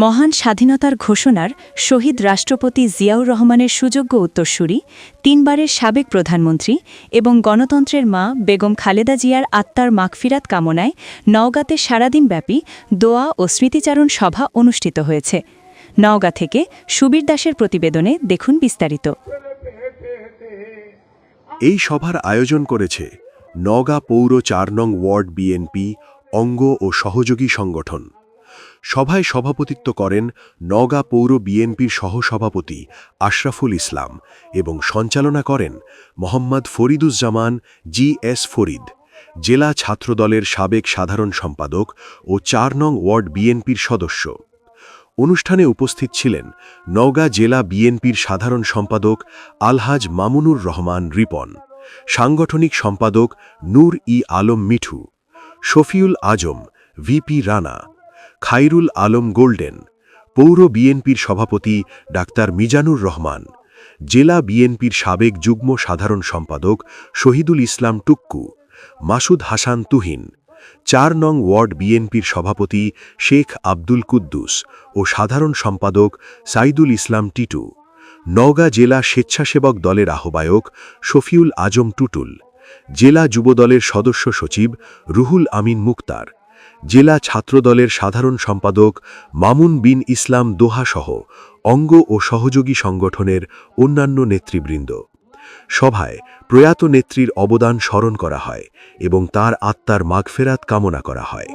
মহান স্বাধীনতার ঘোষণার শহীদ রাষ্ট্রপতি জিয়াউর রহমানের সুযোগ্য উত্তরসূরি, তিনবারের সাবেক প্রধানমন্ত্রী এবং গণতন্ত্রের মা বেগম খালেদা জিয়ার আত্মার মাগফিরাত কামনায় নওগাঁতে সারাদিনব্যাপী দোয়া ও স্মৃতিচারণ সভা অনুষ্ঠিত হয়েছে। নওগাঁ থেকে সুবীর দাসের প্রতিবেদনে দেখুন বিস্তারিত। এই সভার আয়োজন করেছে নওগাঁ পৌর ৪ নং ওয়ার্ড বিএনপি অঙ্গ ও সহযোগী সংগঠন। সভায় সভাপতিত্ব করেন নওগাঁ পৌর বিএনপির সহসভাপতি আশরাফুল ইসলাম এবং সঞ্চালনা করেন মোহাম্মদ ফরিদুজ্জামান জি.এস. ফরিদ, জেলা ছাত্রদলের সাবেক সাধারণ সম্পাদক ও ৪ নং ওয়ার্ড বিএনপির সদস্য। অনুষ্ঠানে উপস্থিত ছিলেন নওগাঁ জেলা বিএনপির সাধারণ সম্পাদক আলহাজ মামুনুর রহমান রিপন, সাংগঠনিক সম্পাদক নূর ই আলম মিঠু, শফিউল আজম ভিপি রানা, খাইরুল আলম গোল্ডেন, পৌর বিএনপির সভাপতি ডাক্তার মিজানুর রহমান, জেলা বিএনপির সাবেক যুগ্ম সাধারণ সম্পাদক শহীদুল ইসলাম টুক্কু, মাসুদ হাসান তুহিন, ৪ নং ওয়ার্ড বিএনপির সভাপতি শেখ আব্দুল কুদ্দুস ও সাধারণ সম্পাদক সাইদুল ইসলাম টিটু, নওগাঁ জেলা স্বেচ্ছাসেবক দলের আহ্বায়ক শফিউল আজম টুটুল, জেলা যুবদলের সদস্য সচিব রুহুল আমিন মুক্তার, জেলা ছাত্রদলের সাধারণ সম্পাদক মামুন বিন ইসলাম দোহাসহ অঙ্গ ও সহযোগী সংগঠনের অন্যান্য নেতৃবৃন্দ। সভায় প্রয়াত নেত্রীর অবদান স্মরণ করা হয় এবং তার আত্মার মাগফেরাত কামনা করা হয়।